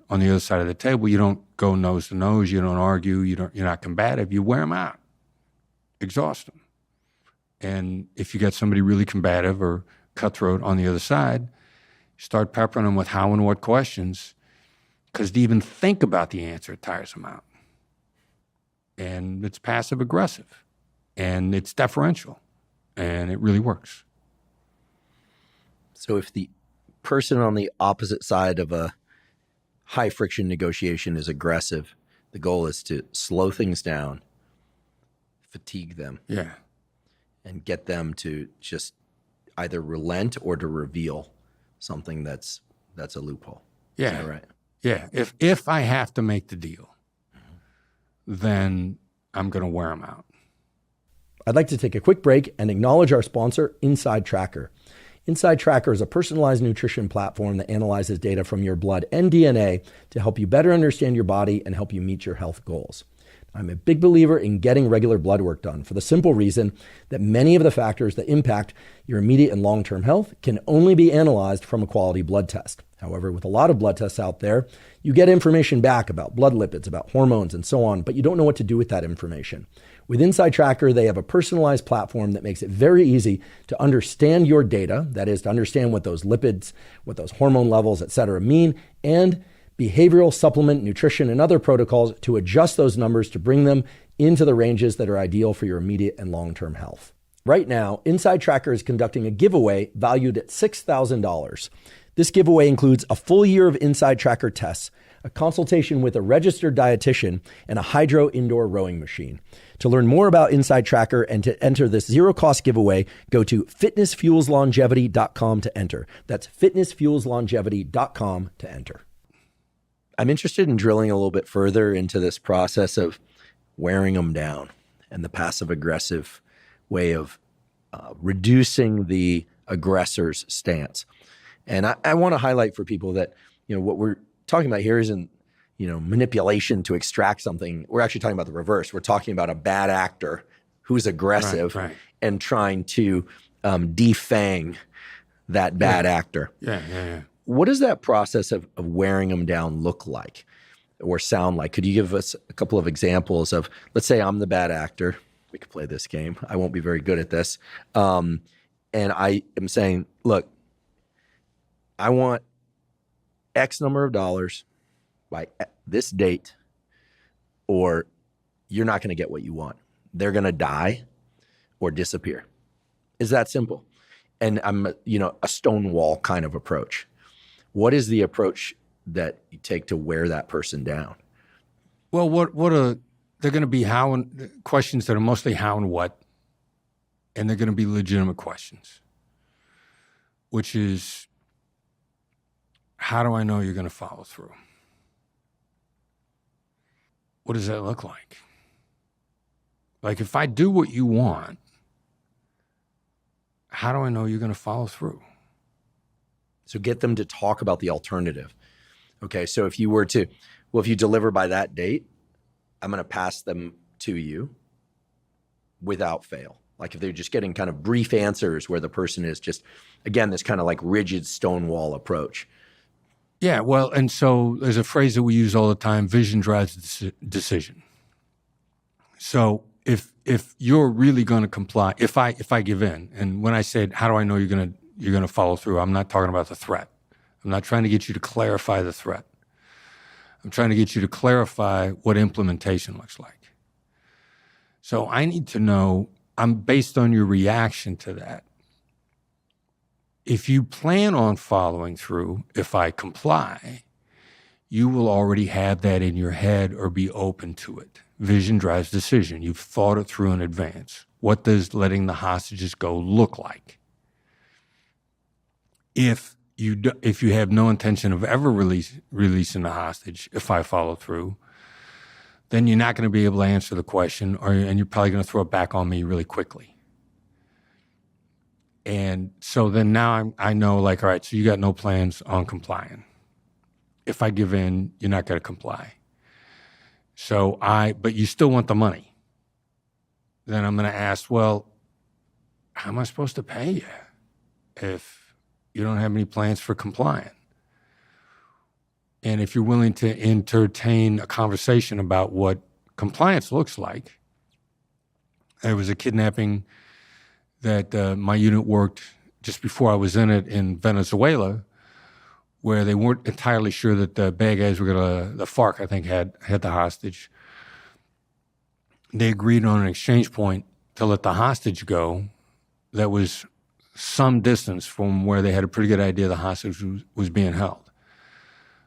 on the other side of the table, you don't go nose to nose, you don't argue, you're not combative, you wear them out, exhaust them. And if you got somebody really combative or cutthroat on the other side, start peppering them with how and what questions, because to even think about the answer tires them out. And it's passive aggressive, and it's deferential, and it really works. So if the person on the opposite side of a high friction negotiation is aggressive, the goal is to slow things down, fatigue them, and get them to just either relent or to reveal something that's a loophole. Yeah. Is that right? Yeah. If I have to make the deal, then I'm going to wear them out. I'd like to take a quick break and acknowledge our sponsor, Inside Tracker. Inside Tracker is a personalized nutrition platform that analyzes data from your blood and DNA to help you better understand your body and help you meet your health goals. I'm a big believer in getting regular blood work done for the simple reason that many of the factors that impact your immediate and long-term health can only be analyzed from a quality blood test. However, with a lot of blood tests out there, you get information back about blood lipids, about hormones, and so on, but you don't know what to do with that information. With Inside Tracker, they have a personalized platform that makes it very easy to understand your data, that is, to understand what those lipids, what those hormone levels, et cetera, mean, and behavioral, supplement, nutrition, and other protocols to adjust those numbers to bring them into the ranges that are ideal for your immediate and long-term health. Right now, Inside Tracker is conducting a giveaway valued at $6,000. This giveaway includes a full year of Inside Tracker tests, a consultation with a registered dietitian, and a hydro indoor rowing machine. To learn more about Inside Tracker and to enter this zero-cost giveaway, go to fitnessfuelslongevity.com to enter. That's fitnessfuelslongevity.com to enter. I'm interested in drilling a little bit further into this process of wearing them down and the passive-aggressive way of reducing the aggressor's stance. And I want to highlight for people that, what we're talking about here isn't, manipulation to extract something. We're actually talking about the reverse. We're talking about a bad actor who's aggressive and trying to defang that bad actor. Yeah. What does that process of wearing them down look like or sound like? Could you give us a couple of examples of, let's say I'm the bad actor. We could play this game. I won't be very good at this. And I am saying, look, I want X number of dollars by this date, or you're not going to get what you want. They're going to die or disappear. It's that simple. And I'm, a stonewall kind of approach. What is the approach that you take to wear that person down? Well, they're going to be questions that are mostly how and what, and they're going to be legitimate questions, which is, how do I know you're going to follow through? What does that look like? Like, if I do what you want, how do I know you're going to follow through? So get them to talk about the alternative. Okay, so if you deliver by that date, I'm going to pass them to you without fail. Like if they're just getting kind of brief answers where the person is just, again, this kind of like rigid stonewall approach. Yeah, well, and so there's a phrase that we use all the time: vision drives decision. So if you're really going to comply, if I give in, and when I said, how do I know you're going to follow through, I'm not talking about the threat. I'm not trying to get you to clarify the threat. I'm trying to get you to clarify what implementation looks like. So I need to know, based on your reaction to that, if you plan on following through, if I comply, you will already have that in your head or be open to it. Vision drives decision. You've thought it through in advance. What does letting the hostages go look like? If you have no intention of ever releasing the hostage, if I follow through, then you're not going to be able to answer the question, and you're probably going to throw it back on me really quickly. And so then now I know, like, all right, so you got no plans on complying. If I give in, you're not going to comply. But you still want the money. Then I'm going to ask, well, how am I supposed to pay you if you don't have any plans for complying? And if you're willing to entertain a conversation about what compliance looks like, there was a kidnapping that my unit worked just before I was in it in Venezuela, where they weren't entirely sure that the bad guys were the FARC, I think, had the hostage. They agreed on an exchange point to let the hostage go that was some distance from where they had a pretty good idea the hostage was being held.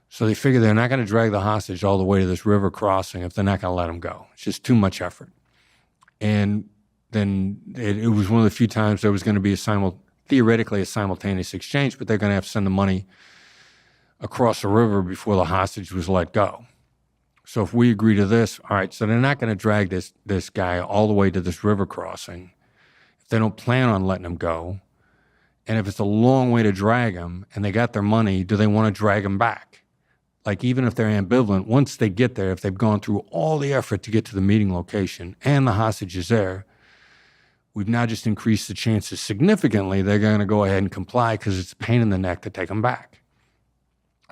So they figured they're not going to drag the hostage all the way to this river crossing if they're not going to let him go. It's just too much effort. And then it was one of the few times there was going to be theoretically a simultaneous exchange, but they're going to have to send the money across the river before the hostage was let go. So if we agree to this, all right, so they're not going to drag this guy all the way to this river crossing if they don't plan on letting him go. And if it's a long way to drag him and they got their money, do they want to drag him back? Like, even if they're ambivalent, once they get there, if they've gone through all the effort to get to the meeting location and the hostage is there, we've now just increased the chances significantly they're going to go ahead and comply because it's a pain in the neck to take them back.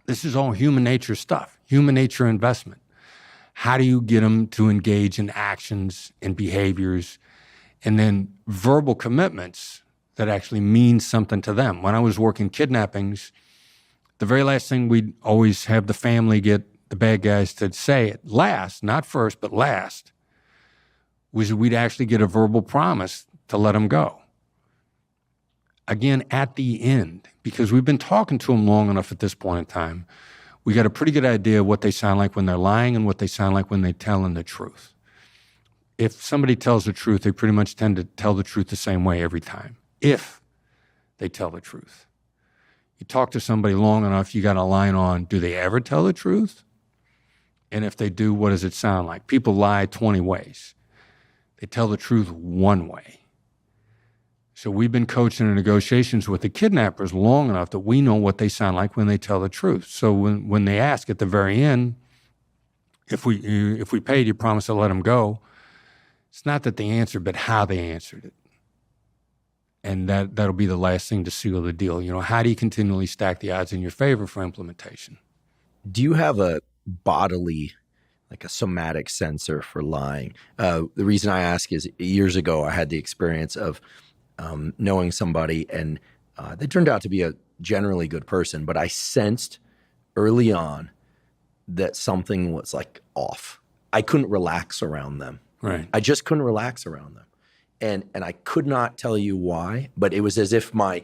This is all human nature stuff, human nature investment. How do you get them to engage in actions and behaviors and then verbal commitments that actually mean something to them? When I was working kidnappings, the very last thing we'd always have the family get the bad guys to say at last, not first, but last, was we'd actually get a verbal promise to let them go. Again, at the end, because we've been talking to them long enough at this point in time, we got a pretty good idea of what they sound like when they're lying and what they sound like when they're telling the truth. If somebody tells the truth, they pretty much tend to tell the truth the same way every time, if they tell the truth. You talk to somebody long enough, you got a line on, do they ever tell the truth? And if they do, what does it sound like? People lie 20 ways. They tell the truth one way. So we've been coaching in negotiations with the kidnappers long enough that we know what they sound like when they tell the truth. So when they ask at the very end, if we paid, you promise to let them go, it's not that they answered, but how they answered it. And that'll be the last thing to seal the deal. You know, how do you continually stack the odds in your favor for implementation? Do you have a bodily, like a somatic sensor for lying? The reason I ask is years ago I had the experience of knowing somebody, and they turned out to be a generally good person, but I sensed early on that something was like off. I couldn't relax around them. Right. I just couldn't relax around them. And I could not tell you why, but it was as if I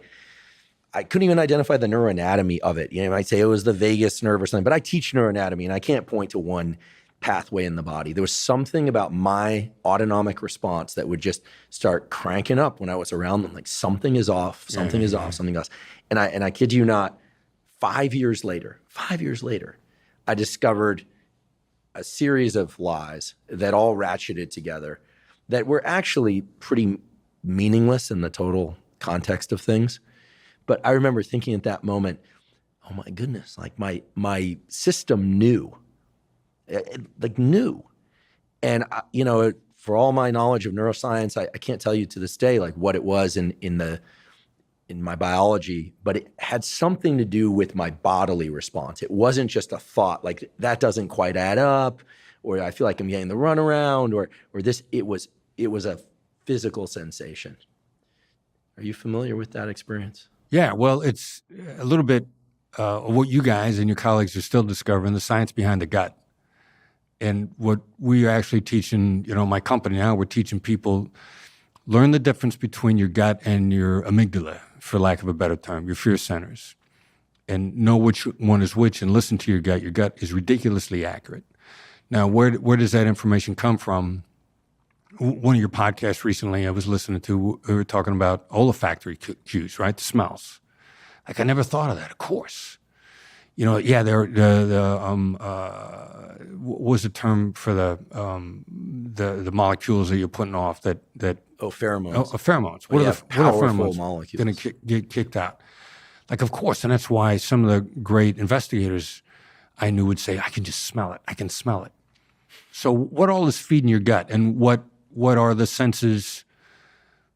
couldn't even identify the neuroanatomy of it. You know, I might say it was the vagus nerve or something, but I teach neuroanatomy and I can't point to one pathway in the body. There was something about my autonomic response that would just start cranking up when I was around them. Like, something is off, something is off, something else. And I kid you not, 5 years later, I discovered a series of lies that all ratcheted together that were actually pretty meaningless in the total context of things. But I remember thinking at that moment, oh my goodness, like my system knew. And, you know, for all my knowledge of neuroscience, I can't tell you to this day, like, what it was in my biology, but it had something to do with my bodily response. It wasn't just a thought, like, that doesn't quite add up, or I feel like I'm getting the runaround, or this. It was a physical sensation. Are you familiar with that experience? Yeah, well, it's a little bit of what you guys and your colleagues are still discovering, the science behind the gut. And what we are actually teaching, you know, my company now, we're teaching people, learn the difference between your gut and your amygdala, for lack of a better term, your fear centers, and know which one is which and listen to your gut. Your gut is ridiculously accurate. Now, where does that information come from? One of your podcasts recently I was listening to, we were talking about olfactory cues, right? The smells. Like, I never thought of that, of course. You know, yeah, what was the term for the molecules that you're putting off that pheromones. Pheromones. What are pheromones molecules going to get kicked out? Like, of course, and that's why some of the great investigators I knew would say, I can just smell it. I can smell it. So what all is feeding your gut, and what are the senses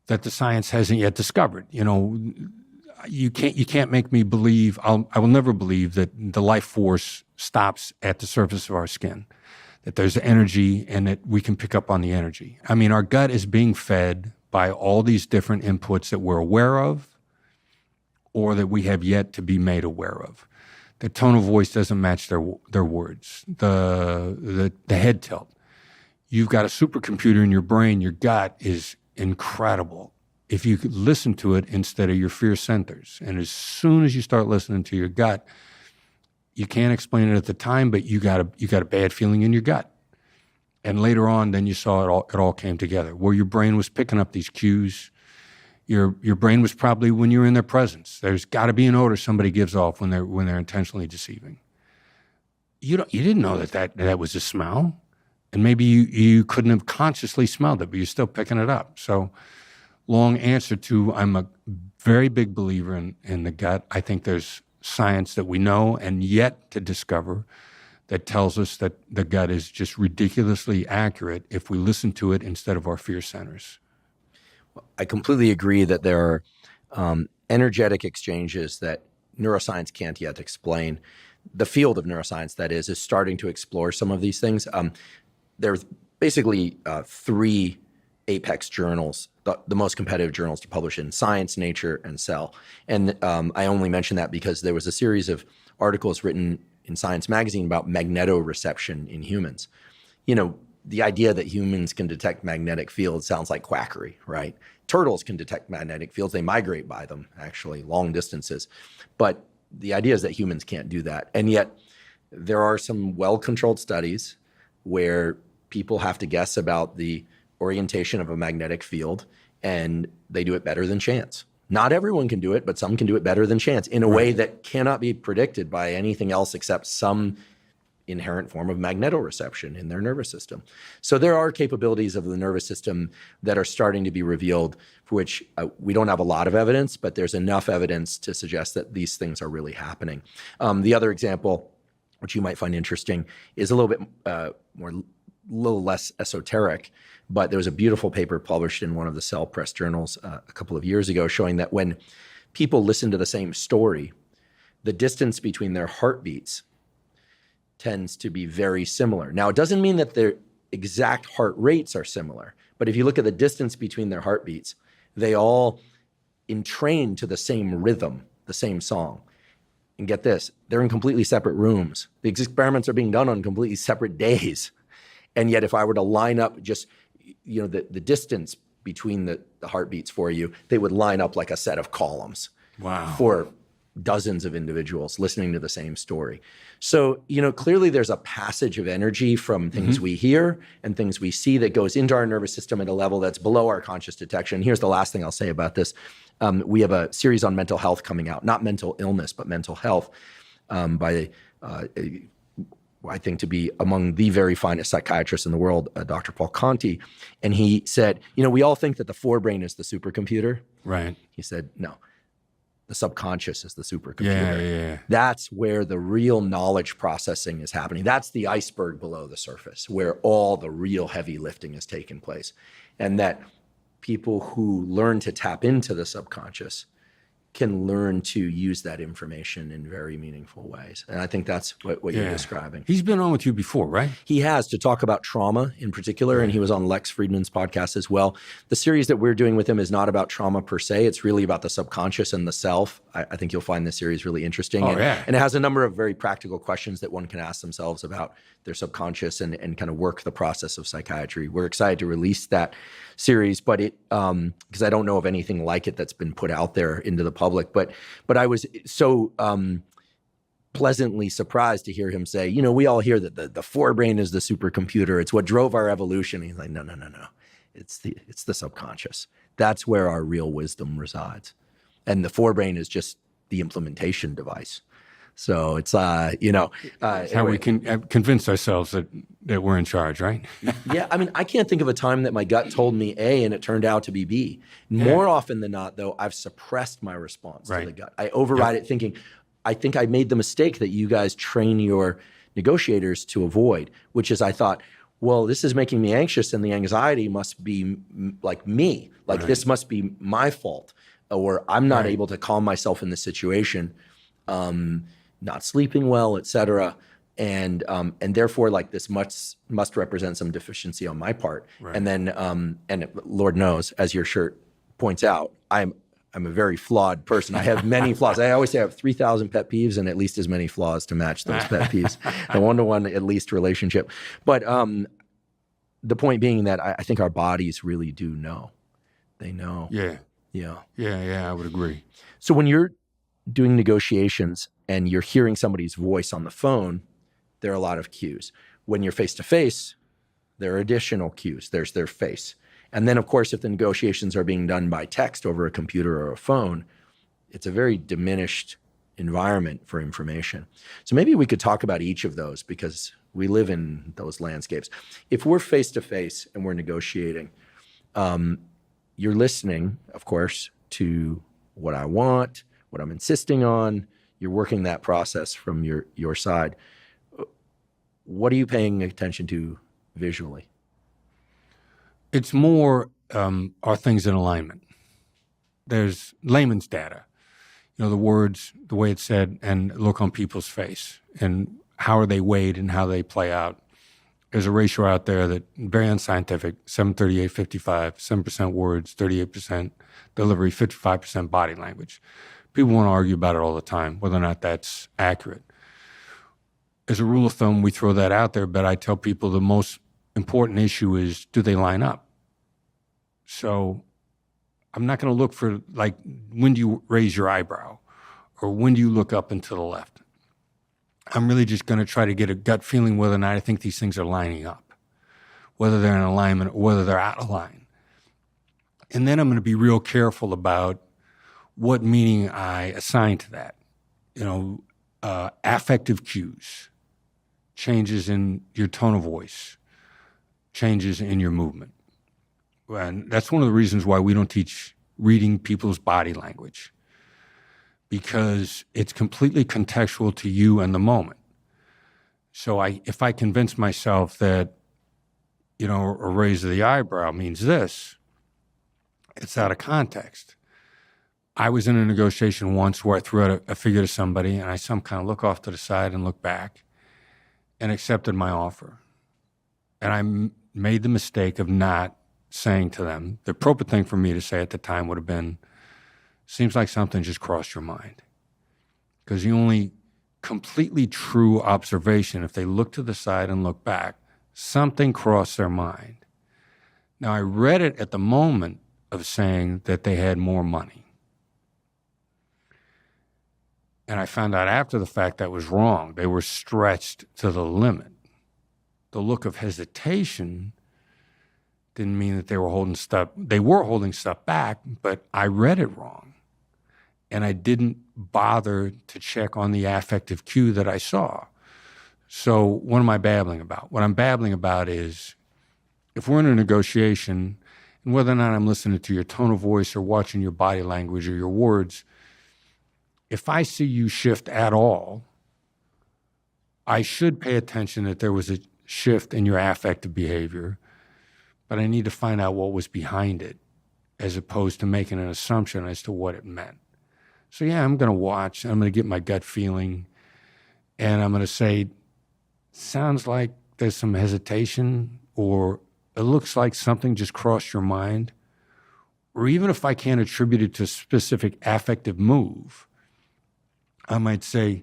that the science hasn't yet discovered? You know, you can't make me believe. I will never believe that the life force stops at the surface of our skin, that there's energy and that we can pick up on the energy. I mean, our gut is being fed by all these different inputs that we're aware of or that we have yet to be made aware of. The tone of voice doesn't match their words. The head tilt. You've got a supercomputer in your brain. Your gut is incredible if you could listen to it instead of your fear centers. And as soon as you start listening to your gut, you can't explain it at the time, but you got a bad feeling in your gut. And later on, then you saw it all came together, where your brain was picking up these cues. Your brain was probably when you're in their presence. There's got to be an odor somebody gives off when they're intentionally deceiving. You didn't know that was a smell, and maybe you couldn't have consciously smelled it, but you're still picking it up. So, long answer to, I'm a very big believer in the gut. I think there's science that we know and yet to discover that tells us that the gut is just ridiculously accurate if we listen to it instead of our fear centers. I completely agree that there are energetic exchanges that neuroscience can't yet explain. The field of neuroscience, that is starting to explore some of these things. There's basically 3 apex journals, the most competitive journals to publish in: Science, Nature, and Cell. And I only mention that because there was a series of articles written in Science magazine about magnetoreception in humans. You know, the idea that humans can detect magnetic fields sounds like quackery, right? Turtles can detect magnetic fields. They migrate by them, actually, long distances. But the idea is that humans can't do that. And yet there are some well-controlled studies where people have to guess about the orientation of a magnetic field, and they do it better than chance. Not everyone can do it, but some can do it better than chance in a way that cannot be predicted by anything else except some inherent form of magnetoreception in their nervous system. So there are capabilities of the nervous system that are starting to be revealed, for which we don't have a lot of evidence, but there's enough evidence to suggest that these things are really happening. The other example, which you might find interesting, is a little bit little less esoteric, but there was a beautiful paper published in one of the Cell Press journals a couple of years ago showing that when people listen to the same story, the distance between their heartbeats tends to be very similar. Now, it doesn't mean that their exact heart rates are similar, but if you look at the distance between their heartbeats, they all entrain to the same rhythm, the same song. And get this, they're in completely separate rooms. The experiments are being done on completely separate days. And yet if I were to line up just, the distance between the heartbeats for you, they would line up like a set of columns. Wow. For dozens of individuals listening to the same story. So, clearly there's a passage of energy from things we hear and things we see that goes into our nervous system at a level that's below our conscious detection. Here's the last thing I'll say about this. We have a series on mental health coming out, not mental illness, but mental health, by I think to be among the very finest psychiatrists in the world, Dr. Paul Conti. And he said, we all think that the forebrain is the supercomputer. Right. He said, no, the subconscious is the supercomputer. Yeah. That's where the real knowledge processing is happening. That's the iceberg below the surface, where all the real heavy lifting has taken place. And that people who learn to tap into the subconscious can learn to use that information in very meaningful ways. And I think that's what you're describing. He's been on with you before, right? He has, to talk about trauma in particular, and he was on Lex Friedman's podcast as well. The series that we're doing with him is not about trauma per se. It's really about the subconscious and the self. I think you'll find this series really interesting. And it has a number of very practical questions that one can ask themselves about their subconscious and kind of work the process of psychiatry. We're excited to release that series, but because I don't know of anything like it that's been put out there into the public. But I was so pleasantly surprised to hear him say, we all hear that the forebrain is the supercomputer. It's what drove our evolution. He's like, no. It's the subconscious. That's where our real wisdom resides. And the forebrain is just the implementation device. So it's, how we can convince ourselves that we're in charge, right? Yeah. I mean, I can't think of a time that my gut told me A and it turned out to be B. More often than not, though, I've suppressed my response to the gut. I override it thinking, I think I made the mistake that you guys train your negotiators to avoid, which is I thought, well, this is making me anxious and the anxiety must be like me. Like this must be my fault. or I'm not Right. able to calm myself in this situation, not sleeping well, et cetera. And therefore, like, this must represent some deficiency on my part. Right. And then, and Lord knows, as your shirt points out, I'm a very flawed person. I have many flaws. I always say I have 3,000 pet peeves and at least as many flaws to match those pet peeves. A one-to-one at least relationship. But the point being that I think our bodies really do know. They know. Yeah. Yeah. Yeah. I would agree. So when you're doing negotiations and you're hearing somebody's voice on the phone, there are a lot of cues. When you're face-to-face, there are additional cues. There's their face. And then, of course, if the negotiations are being done by text over a computer or a phone, it's a very diminished environment for information. So maybe we could talk about each of those because we live in those landscapes. If we're face-to-face and we're negotiating, you're listening, of course, to what I want, what I'm insisting on. You're working that process from your side. What are you paying attention to visually? It's more, are things in alignment? There's layman's data, the words, the way it's said, and look on people's face, and how are they weighed and how they play out. There's a ratio out there that very unscientific, 738-55, 7% words, 38% delivery, 55% body language. People want to argue about it all the time, whether or not that's accurate. As a rule of thumb, we throw that out there, but I tell people the most important issue is, do they line up? So I'm not going to look for, like, when do you raise your eyebrow or when do you look up and to the left? I'm really just going to try to get a gut feeling whether or not I think these things are lining up, whether they're in alignment or whether they're out of line. And then I'm going to be real careful about what meaning I assign to that. Affective cues, changes in your tone of voice, changes in your movement. And that's one of the reasons why we don't teach reading people's body language, because it's completely contextual to you and the moment. So if I convince myself that, a raise of the eyebrow means this, it's out of context. I was in a negotiation once where I threw out a figure to somebody and I some kind of look off to the side and look back and accepted my offer. And I made the mistake of not saying to them, the appropriate thing for me to say at the time would have been, seems like something just crossed your mind. Because the only completely true observation, if they look to the side and look back, something crossed their mind. Now, I read it at the moment of saying that they had more money. And I found out after the fact that was wrong. They were stretched to the limit. The look of hesitation didn't mean that they were holding stuff. They were holding stuff back, but I read it wrong. And I didn't bother to check on the affective cue that I saw. So what am I babbling about? What I'm babbling about is, if we're in a negotiation, and whether or not I'm listening to your tone of voice or watching your body language or your words, if I see you shift at all, I should pay attention that there was a shift in your affective behavior, but I need to find out what was behind it as opposed to making an assumption as to what it meant. So yeah, I'm going to watch, I'm going to get my gut feeling, and I'm going to say, sounds like there's some hesitation, or it looks like something just crossed your mind. Or even if I can't attribute it to a specific affective move, I might say,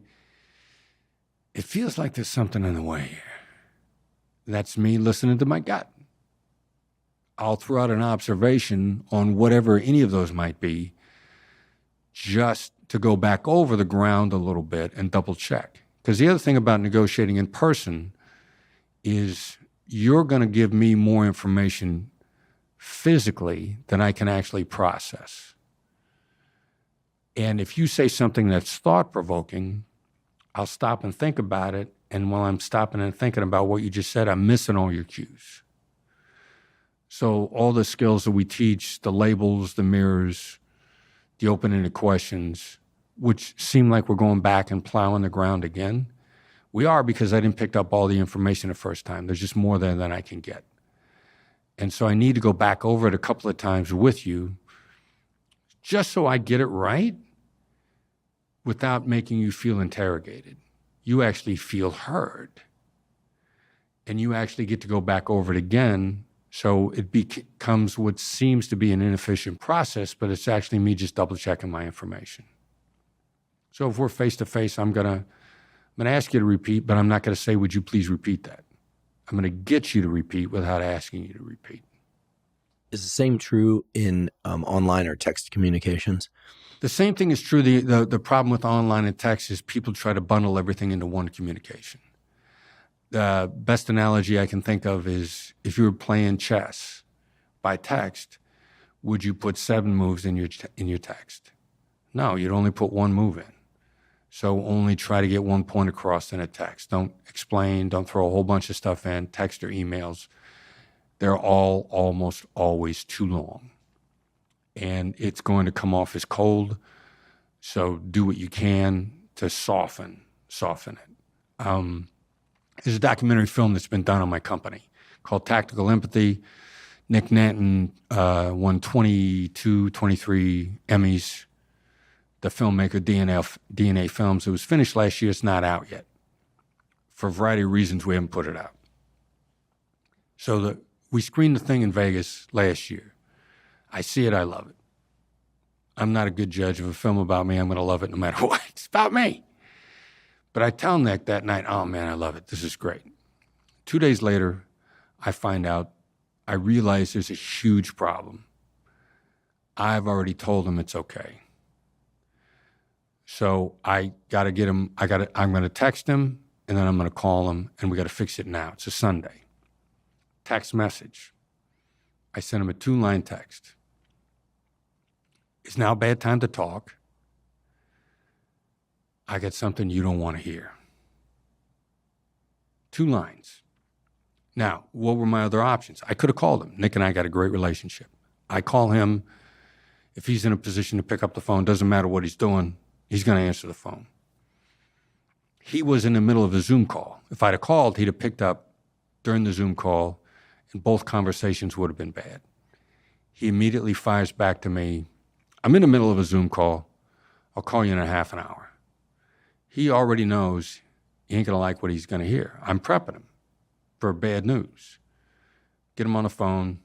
it feels like there's something in the way here. That's me listening to my gut. I'll throw out an observation on whatever any of those might be, just to go back over the ground a little bit and double check. Because the other thing about negotiating in person is you're going to give me more information physically than I can actually process. And if you say something that's thought-provoking, I'll stop and think about it. And while I'm stopping and thinking about what you just said, I'm missing all your cues. So all the skills that we teach, the labels, the mirrors, the open-ended questions, which seem like we're going back and plowing the ground again, we are, because I didn't pick up all the information the first time. There's just more there than I can get. And so I need to go back over it a couple of times with you just so I get it right without making you feel interrogated. You actually feel heard. And you actually get to go back over it again. So it becomes what seems to be an inefficient process, but it's actually me just double checking my information. So if we're face to face, I'm gonna ask you to repeat, but I'm not gonna say, would you please repeat that? I'm gonna get you to repeat without asking you to repeat. Is the same true in online or text communications? The same thing is true. The problem with online and text is people try to bundle everything into one communication. The best analogy I can think of is if you were playing chess by text, would you put 7 moves in your text? No, you'd only put 1 move in. So only try to get 1 point across in a text. Don't explain, don't throw a whole bunch of stuff in, text or emails. They're all almost always too long. And it's going to come off as cold. So do what you can to soften it. There's a documentary film that's been done on my company called Tactical Empathy. Nick Nanton won 22, 23 Emmys. The filmmaker, DNA Films. It was finished last year. It's not out yet. For a variety of reasons, we haven't put it out. So we screened the thing in Vegas last year. I see it, I love it. I'm not a good judge of a film about me. I'm going to love it no matter what. It's about me. But I tell Nick that night, oh man, I love it. This is great. 2 days later, I realize there's a huge problem. I've already told him it's okay. So I got to get him, I'm going to text him and then I'm going to call him and we got to fix it now. It's a Sunday. Text message. I sent him a 2-line text. It's now a bad time to talk. I got something you don't want to hear. 2 lines. Now, what were my other options? I could have called him. Nick and I got a great relationship. I call him. If he's in a position to pick up the phone, doesn't matter what he's doing, he's going to answer the phone. He was in the middle of a Zoom call. If I'd have called, he'd have picked up during the Zoom call, and both conversations would have been bad. He immediately fires back to me, I'm in the middle of a Zoom call. I'll call you in a half an hour. He already knows he ain't going to like what he's going to hear. I'm prepping him for bad news. Get him on the phone.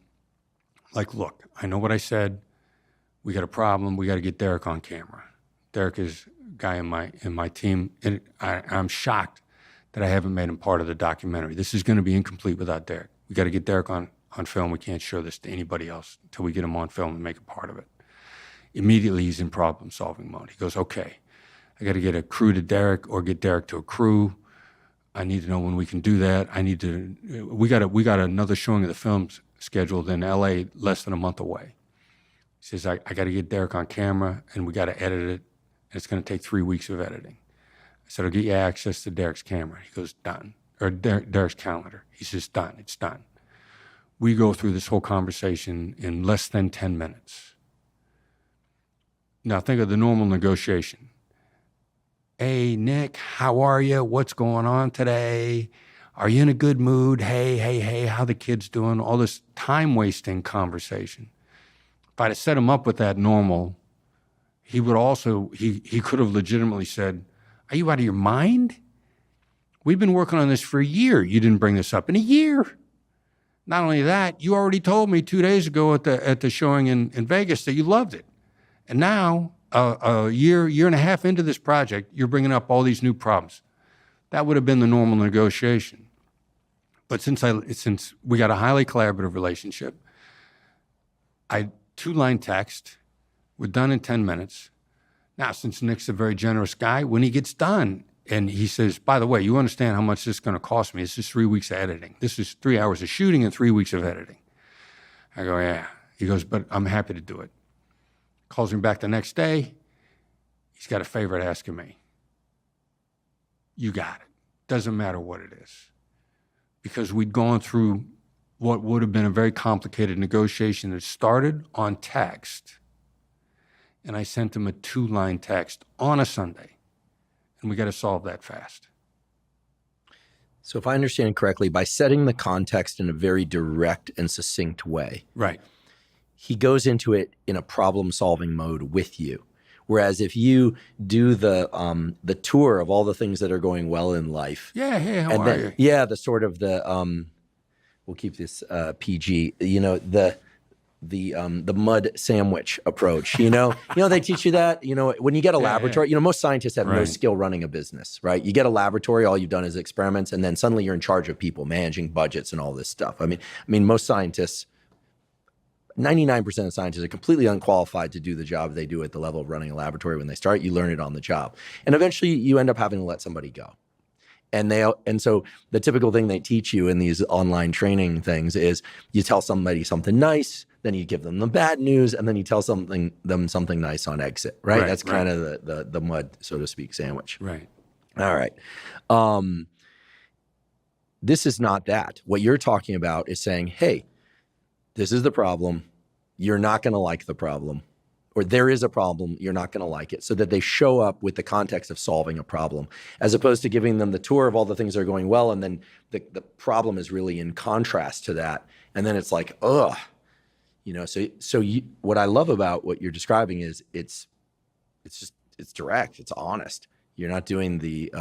Like, look, I know what I said. We got a problem. We got to get Derek on camera. Derek is a guy in my team. And I'm shocked that I haven't made him part of the documentary. This is going to be incomplete without Derek. We got to get Derek on film. We can't show this to anybody else until we get him on film and make a part of it. Immediately, he's in problem-solving mode. He goes, okay, I got to get a crew to Derek or get Derek to a crew. I need to know when we can do that. We got another showing of the film scheduled in LA less than a month away. He says, I got to get Derek on camera and we got to edit it. And it's going to take 3 weeks of editing. I said, I'll get you access to Derek's camera. He goes, done. Or Derek's calendar. He says, done, it's done. We go through this whole conversation in less than 10 minutes. Now think of the normal negotiation. Hey, Nick, how are you? What's going on today? Are you in a good mood? Hey, how the kids doing? All this time-wasting conversation. If I'd have set him up with that normal, he would also, he could have legitimately said, are you out of your mind? We've been working on this for a year. You didn't bring this up in a year. Not only that, you already told me 2 days ago at the showing in Vegas that you loved it. And now, a year and a half into this project, you're bringing up all these new problems. That would have been the normal negotiation. But since we got a highly collaborative relationship, 2-line text, we're done in 10 minutes. Now, since Nick's a very generous guy, when he gets done, and he says, by the way, you understand how much this is going to cost me. This is 3 weeks of editing. This is 3 hours of shooting and 3 weeks of editing. I go, yeah. He goes, but I'm happy to do it. Calls me back the next day. He's got a favor to ask of me. You got it. Doesn't matter what it is. Because we'd gone through what would have been a very complicated negotiation that started on text. And I sent him a 2-line text on a Sunday. And we got to solve that fast. So if I understand correctly, by setting the context in a very direct and succinct way. Right. he goes into it in a problem-solving mode with you. Whereas if you do the tour of all the things that are going well in life, Yeah, hey, how and are then you? yeah, the sort of the we'll keep this PG, the mud sandwich approach, they teach you that, when you get a laboratory, most scientists have no Right. skill running a business, right? You get a laboratory, all you've done is experiments, and then suddenly you're in charge of people, managing budgets and all this stuff. I mean, most scientists, 99% of scientists are completely unqualified to do the job they do at the level of running a laboratory. When they start, you learn it on the job. And eventually you end up having to let somebody go. And so the typical thing they teach you in these online training things is you tell somebody something nice, then you give them the bad news, and then you tell them something nice on exit, right? Right, That's right. kind of the mud, so to speak, sandwich. Right. All right. This is not that. What you're talking about is saying, hey, this is the problem. You're not going to like the problem. Or there is a problem. You're not going to like it. So that they show up with the context of solving a problem, as opposed to giving them the tour of all the things that are going well. And then the problem is really in contrast to that. And then it's like, ugh. What I love about what you're describing is it's direct. It's honest. You're not doing the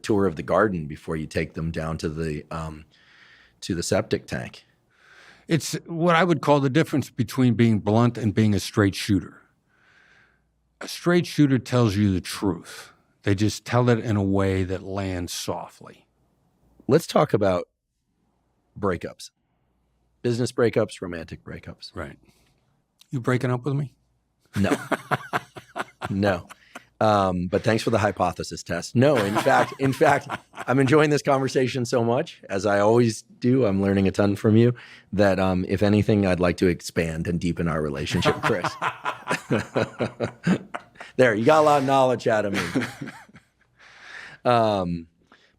tour of the garden before you take them down to the septic tank. It's what I would call the difference between being blunt and being a straight shooter. A straight shooter tells you the truth. They just tell it in a way that lands softly. Let's talk about breakups. Business breakups, romantic breakups. Right. You breaking up with me? No. No. But thanks for the hypothesis test. No, in fact, I'm enjoying this conversation so much, as I always do. I'm learning a ton from you that, if anything, I'd like to expand and deepen our relationship, Chris. There, you got a lot of knowledge out of me.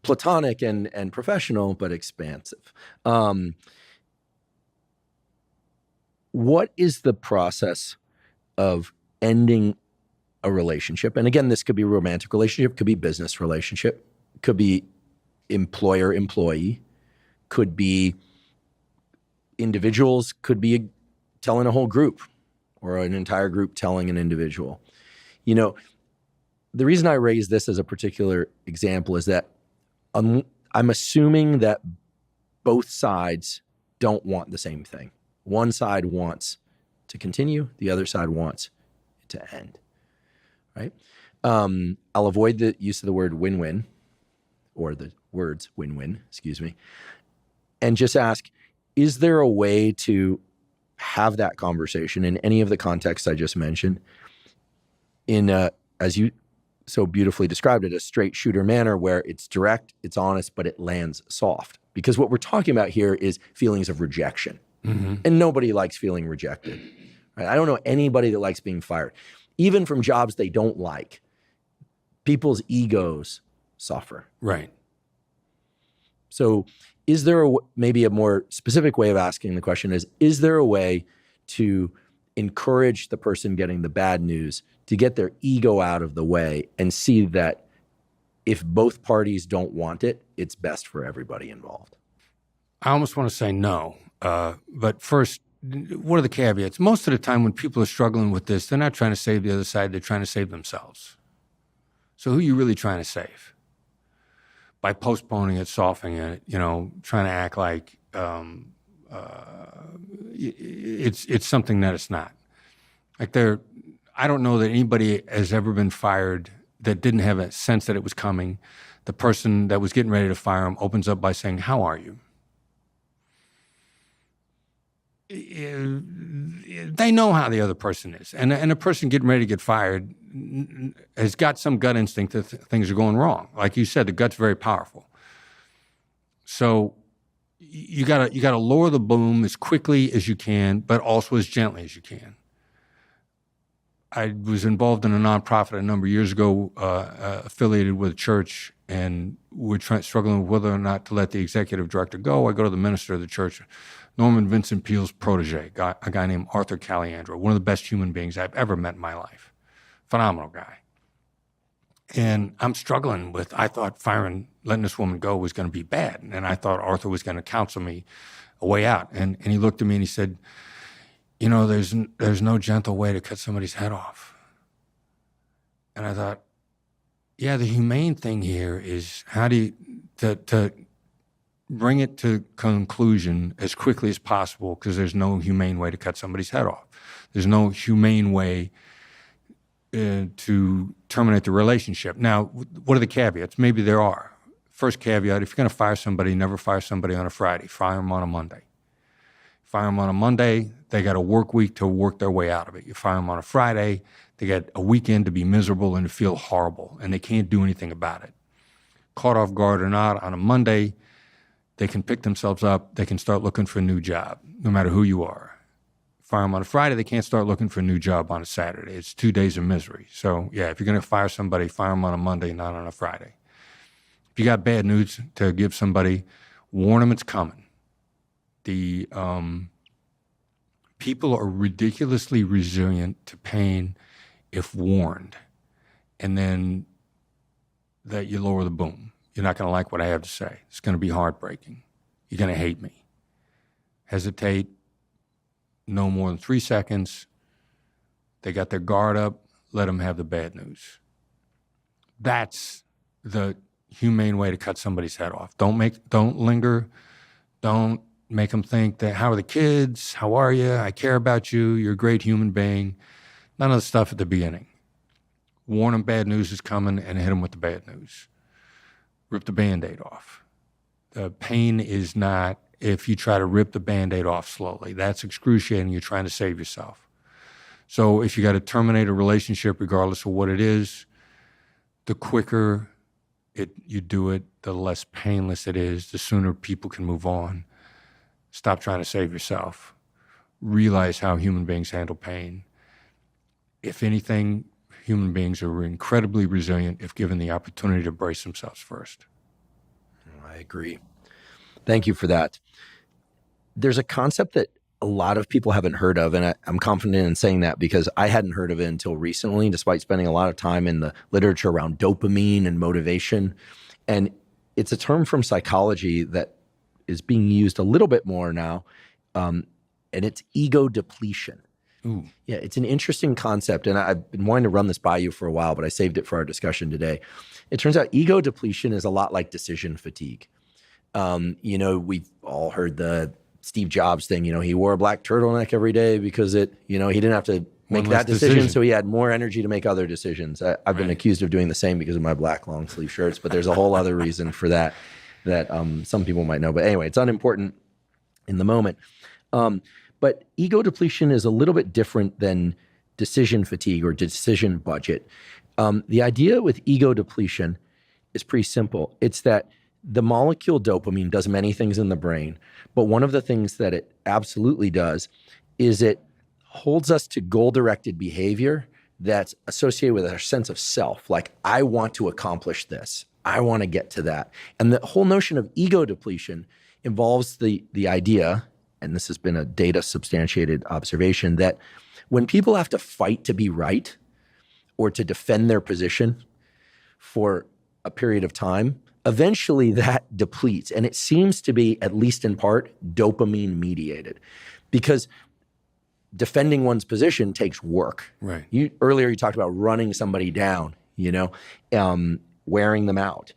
Platonic and professional, but expansive. What is the process of ending a relationship? And again, this could be a romantic relationship, could be business relationship, could be employer-employee, could be individuals, could be telling a whole group or an entire group telling an individual. The reason I raise this as a particular example is that I'm assuming that both sides don't want the same thing. One side wants to continue, the other side wants it to end. Right? I'll avoid the use of the word win-win, or the words win-win, and just ask, is there a way to have that conversation in any of the contexts I just mentioned in as you so beautifully described it, a straight shooter manner where it's direct, it's honest, but it lands soft? Because what we're talking about here is feelings of rejection. Mm-hmm. And nobody likes feeling rejected. Right? I don't know anybody that likes being fired. Even from jobs they don't like, people's egos suffer. Right. So is there maybe a more specific way of asking the question is there a way to encourage the person getting the bad news to get their ego out of the way and see that if both parties don't want it, it's best for everybody involved? I almost want to say no. But first, what are the caveats? Most of the time when people are struggling with this, they're not trying to save the other side, they're trying to save themselves. So who are you really trying to save? By postponing it, softening it, trying to act like it's something that it's not. I don't know that anybody has ever been fired that didn't have a sense that it was coming. The person that was getting ready to fire him opens up by saying, "How are you?" They know how the other person is. And a person getting ready to get fired has got some gut instinct that things are going wrong. Like you said, the gut's very powerful. So you gotta lower the boom as quickly as you can, but also as gently as you can. I was involved in a nonprofit a number of years ago, affiliated with a church, and we're struggling with whether or not to let the executive director go. I go to the minister of the church, Norman Vincent Peale's protege, a guy named Arthur Caliandro, one of the best human beings I've ever met in my life. Phenomenal guy. And I'm struggling with, I thought letting this woman go was going to be bad. And I thought Arthur was going to counsel me a way out. And he looked at me and he said, there's no gentle way to cut somebody's head off. And I thought, yeah, the humane thing here is how do you, to bring it to conclusion as quickly as possible, because there's no humane way to cut somebody's head off. There's no humane way to terminate the relationship. Now, what are the caveats? Maybe there are. First caveat, if you're going to fire somebody, never fire somebody on a Friday. Fire them on a Monday. Fire them on a Monday, they got a work week to work their way out of it. You fire them on a Friday, they got a weekend to be miserable and to feel horrible, and they can't do anything about it. Caught off guard or not, on a Monday, they can pick themselves up, they can start looking for a new job, no matter who you are. Fire them on a Friday, they can't start looking for a new job on a Saturday. It's 2 days of misery. So yeah, if you're going to fire somebody, fire them on a Monday, not on a Friday. If you got bad news to give somebody, warn them it's coming. The people are ridiculously resilient to pain if warned, and then that you lower the boom. You're not going to like what I have to say. It's going to be heartbreaking. You're going to hate me. Hesitate no more than 3 seconds. They got their guard up. Let them have the bad news. That's the humane way to cut somebody's head off. Don't linger. Don't make them think that, how are the kids? How are you? I care about you. You're a great human being. None of the stuff at the beginning. Warn them bad news is coming and hit them with the bad news. Rip the Band-Aid off. The pain is not if you try to rip the Band-Aid off slowly. That's excruciating. You're trying to save yourself. So if you got to terminate a relationship, regardless of what it is, the quicker you do it, the less painless it is, the sooner people can move on. Stop trying to save yourself. Realize how human beings handle pain. If anything, human beings are incredibly resilient if given the opportunity to brace themselves first. I agree. Thank you for that. There's a concept that a lot of people haven't heard of, and I'm confident in saying that because I hadn't heard of it until recently, despite spending a lot of time in the literature around dopamine and motivation. And it's a term from psychology that is being used a little bit more now, and it's ego depletion. Ooh. Yeah, it's an interesting concept, and I've been wanting to run this by you for a while, but I saved it for our discussion today. It turns out ego depletion is a lot like decision fatigue. We've all heard the Steve Jobs thing. He wore a black turtleneck every day because he didn't have to make that decision, so he had more energy to make other decisions. I've been accused of doing the same because of my black long sleeve shirts, but there's a whole other reason for that some people might know. But anyway, it's unimportant in the moment. But ego depletion is a little bit different than decision fatigue or decision budget. The idea with ego depletion is pretty simple. It's that the molecule dopamine does many things in the brain, but one of the things that it absolutely does is it holds us to goal-directed behavior that's associated with our sense of self. Like, I want to accomplish this. I want to get to that. And the whole notion of ego depletion involves the idea, and this has been a data substantiated observation, that when people have to fight to be right or to defend their position for a period of time, eventually that depletes. And it seems to be, at least in part, dopamine mediated, because defending one's position takes work. Right. Earlier you talked about running somebody down, wearing them out.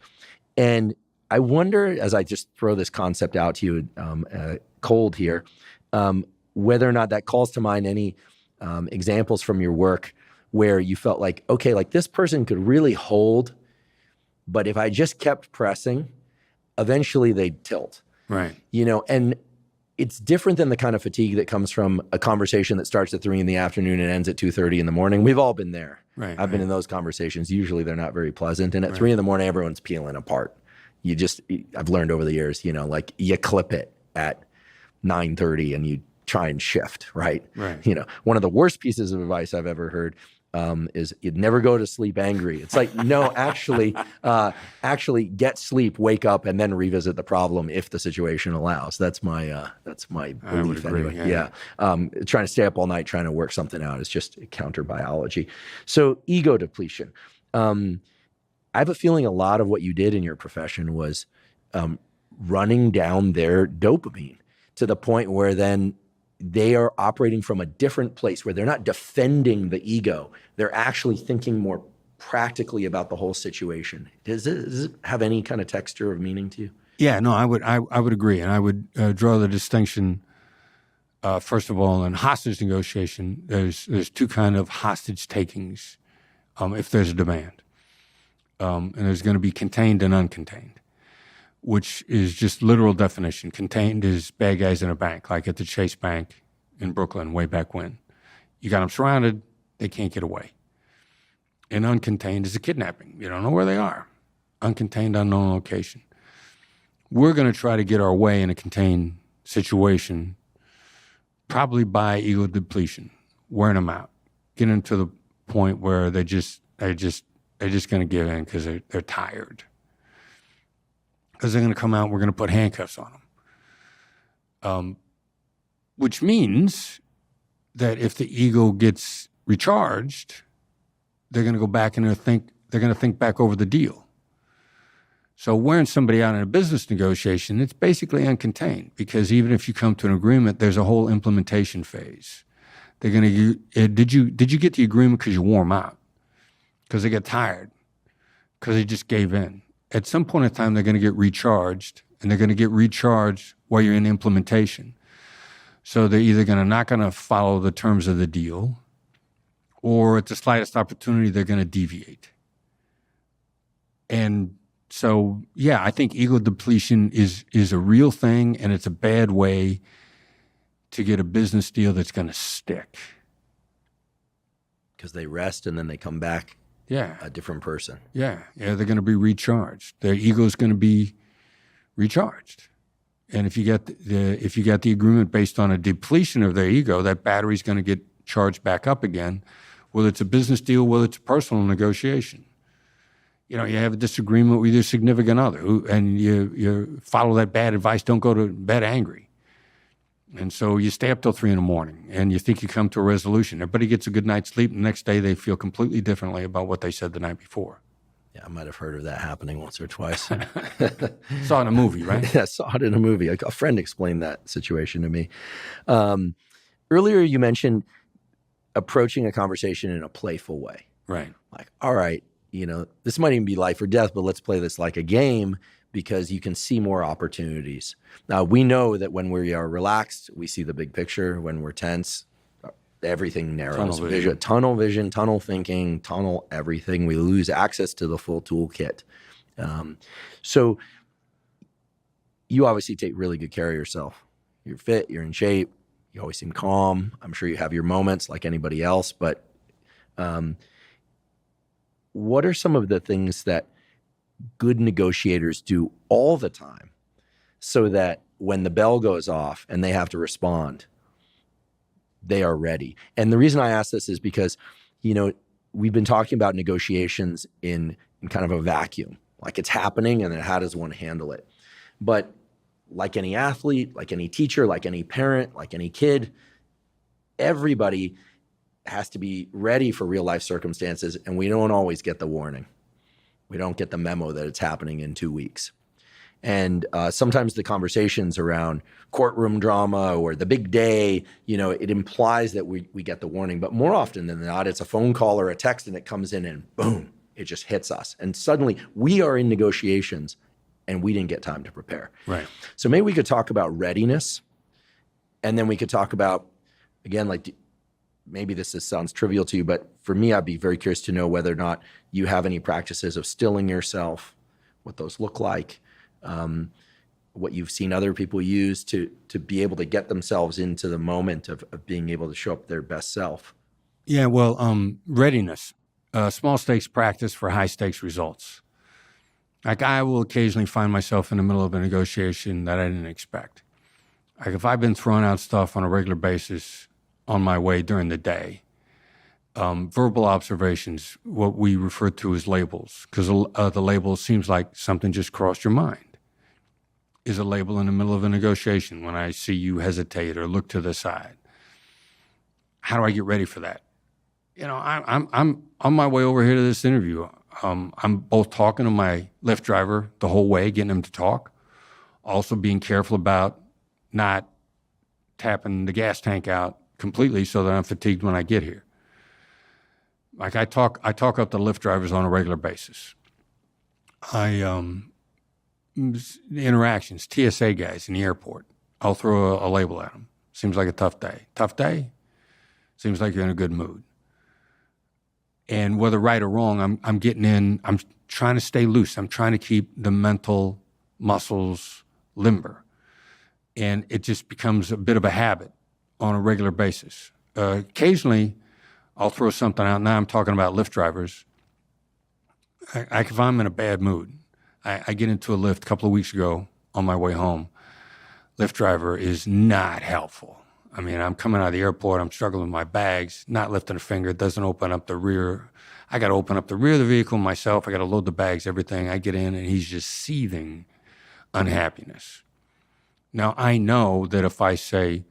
And I wonder, as I just throw this concept out to you cold here, whether or not that calls to mind any examples from your work where you felt like, okay, like this person could really hold, but if I just kept pressing, eventually they'd tilt. Right. And it's different than the kind of fatigue that comes from a conversation that starts at 3 p.m. and ends at 2:30 in the morning. We've all been there. Right. I've been in those conversations. Usually they're not very pleasant. And at 3 a.m, everyone's peeling apart. I've learned over the years, like you clip it at 9:30 and you try and shift, right? Right. One of the worst pieces of advice I've ever heard is you'd never go to sleep angry. It's like, no, actually get sleep, wake up, and then revisit the problem if the situation allows. That's my belief anyway. Yeah. Trying to stay up all night trying to work something out is just counter biology. So ego depletion. I have a feeling a lot of what you did in your profession was running down their dopamine to the point where then they are operating from a different place where they're not defending the ego. They're actually thinking more practically about the whole situation. Does it have any kind of texture of meaning to you? Yeah, no, I would agree. And I would draw the distinction, first of all, in hostage negotiation, there's two kind of hostage takings if there's a demand. And there's going to be contained and uncontained, which is just literal definition. Contained is bad guys in a bank, like at the Chase Bank in Brooklyn way back when. You got them surrounded, they can't get away. And uncontained is a kidnapping. You don't know where they are. Uncontained, unknown location. We're going to try to get our way in a contained situation, probably by ego depletion, wearing them out, getting them to the point where they're just going to give in because they're tired. Because they're going to come out, we're going to put handcuffs on them. Which means that if the ego gets recharged, they're going to go back and they're going to think back over the deal. So wearing somebody out in a business negotiation, it's basically uncontained, because even if you come to an agreement, there's a whole implementation phase. They're going to, did you get the agreement because you wore them out? Because they get tired? Because they just gave in? At some point in time, they're going to get recharged, and they're going to get recharged while you're in implementation. So they're either not going to follow the terms of the deal, or at the slightest opportunity, they're going to deviate. And so, yeah, I think ego depletion is a real thing, and it's a bad way to get a business deal that's going to stick. Because they rest and then they come back a different person. Yeah, they're going to be recharged. Their ego is going to be recharged. And if you get the agreement based on a depletion of their ego, that battery's going to get charged back up again, whether it's a business deal, whether it's a personal negotiation. You know, you have a disagreement with your significant other, and you follow that bad advice. Don't go to bed angry. And so you stay up till 3 a.m, and you think you come to a resolution. Everybody gets a good night's sleep, and the next day they feel completely differently about what they said the night before. Yeah, I might have heard of that happening once or twice. Saw it in a movie, right? Yeah, I saw it in a movie. A friend explained that situation to me. Earlier, you mentioned approaching a conversation in a playful way. Right. Like, all right, you know, this might even be life or death, but let's play this like a game, because you can see more opportunities. Now, we know that when we are relaxed, we see the big picture. When we're tense, everything narrows. Tunnel vision, tunnel thinking, tunnel everything. We lose access to the full toolkit. So you obviously take really good care of yourself. You're fit, you're in shape, you always seem calm. I'm sure you have your moments like anybody else, but what are some of the things that good negotiators do all the time so that when the bell goes off and they have to respond, they are ready? And the reason I ask this is because, you know, we've been talking about negotiations in kind of a vacuum, like it's happening and then how does one handle it? But like any athlete, like any teacher, like any parent, like any kid, everybody has to be ready for real life circumstances, and we don't always get the warning. We don't get the memo that it's happening in 2 weeks. And sometimes the conversations around courtroom drama or the big day, you know, it implies that we get the warning. But more often than not, it's a phone call or a text, and it comes in and boom, it just hits us. And suddenly we are in negotiations and we didn't get time to prepare. Right. So maybe we could talk about readiness, and then we could talk about, again, like, maybe sounds trivial to you, but for me, I'd be very curious to know whether or not you have any practices of stilling yourself, what those look like, what you've seen other people use to be able to get themselves into the moment of being able to show up their best self. Yeah, well, readiness, small stakes practice for high stakes results. Like, I will occasionally find myself in the middle of a negotiation that I didn't expect. Like, if I've been throwing out stuff on a regular basis on my way during the day, verbal observations, what we refer to as labels, because the label seems like something just crossed your mind, is a label in the middle of a negotiation when I see you hesitate or look to the side. How do I get ready for that? You know, I'm on my way over here to this interview. I'm both talking to my Lyft driver the whole way, getting him to talk, also being careful about not tapping the gas tank out completely so that I'm fatigued when I get here. Like I talk up to Lyft drivers on a regular basis. Interactions, TSA guys in the airport, I'll throw a label at them. Seems like a tough day. Tough day? Seems like you're in a good mood. And whether right or wrong, I'm getting in, I'm trying to stay loose. I'm trying to keep the mental muscles limber. And it just becomes a bit of a habit on a regular basis. Occasionally, I'll throw something out. Now I'm talking about Lyft drivers. If I'm in a bad mood, I get into a Lyft a couple of weeks ago on my way home. Lyft driver is not helpful. I mean, I'm coming out of the airport, I'm struggling with my bags, not lifting a finger, doesn't open up the rear. I got to open up the rear of the vehicle myself. I got to load the bags, everything. I get in, and he's just seething unhappiness. Now, I know that if I say,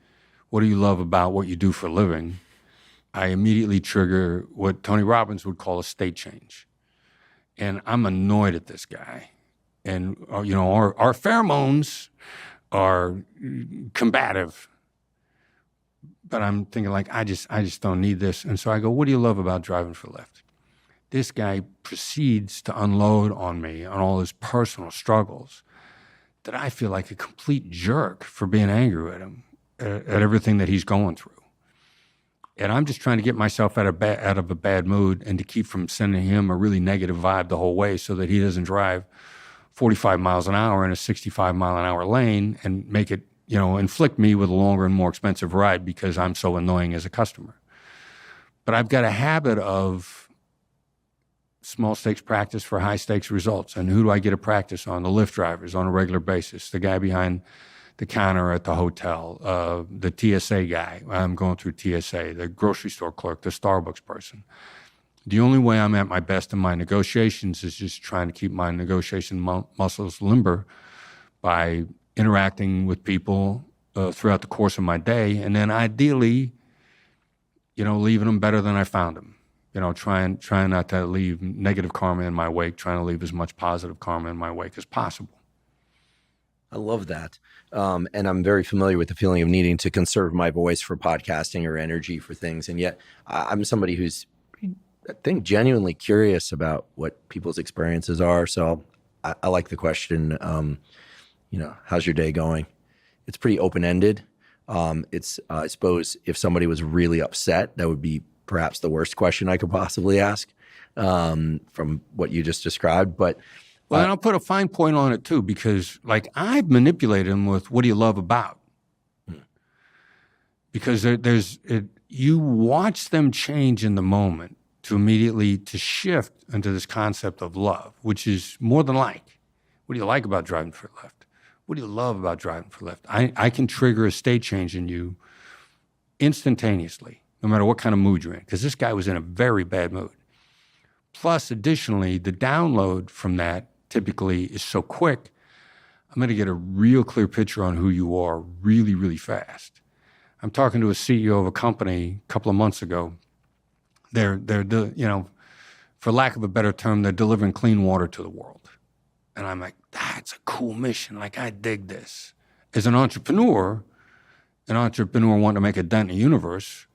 what do you love about what you do for a living? I immediately trigger what Tony Robbins would call a state change. And I'm annoyed at this guy. And, our pheromones are combative. But I'm thinking like, I just don't need this. And so I go, what do you love about driving for Lyft? This guy proceeds to unload on me on all his personal struggles that I feel like a complete jerk for being angry at him, at everything that he's going through. And I'm just trying to get myself out of a bad mood and to keep from sending him a really negative vibe the whole way so that he doesn't drive 45 miles an hour in a 65 mile an hour lane and make it, inflict me with a longer and more expensive ride because I'm so annoying as a customer. But I've got a habit of small stakes practice for high stakes results. And who do I get to practice on? The Lyft drivers on a regular basis, the guy behind the counter at the hotel, the TSA guy, I'm going through TSA, the grocery store clerk, the Starbucks person. The only way I'm at my best in my negotiations is just trying to keep my negotiation muscles limber by interacting with people throughout the course of my day, and then ideally, leaving them better than I found them. Trying not to leave negative karma in my wake, trying to leave as much positive karma in my wake as possible. I love that. And I'm very familiar with the feeling of needing to conserve my voice for podcasting or energy for things. And yet I'm somebody who's, I think, genuinely curious about what people's experiences are. So I like the question, how's your day going? It's pretty open-ended. I suppose if somebody was really upset, that would be perhaps the worst question I could possibly ask from what you just described. But well, and I'll put a fine point on it too, because I've manipulated them with what do you love about? Because you watch them change in the moment to immediately to shift into this concept of love, which is more than like. What do you like about driving for Lyft? What do you love about driving for Lyft? I can trigger a state change in you instantaneously, no matter what kind of mood you're in, because this guy was in a very bad mood. Plus, additionally, the download from that typically is so quick, I'm going to get a real clear picture on who you are really, really fast. I'm talking to a CEO of a company a couple of months ago. They're for lack of a better term, they're delivering clean water to the world. And I'm like, that's a cool mission. I dig this. As an entrepreneur wanting to make a dent in the universe,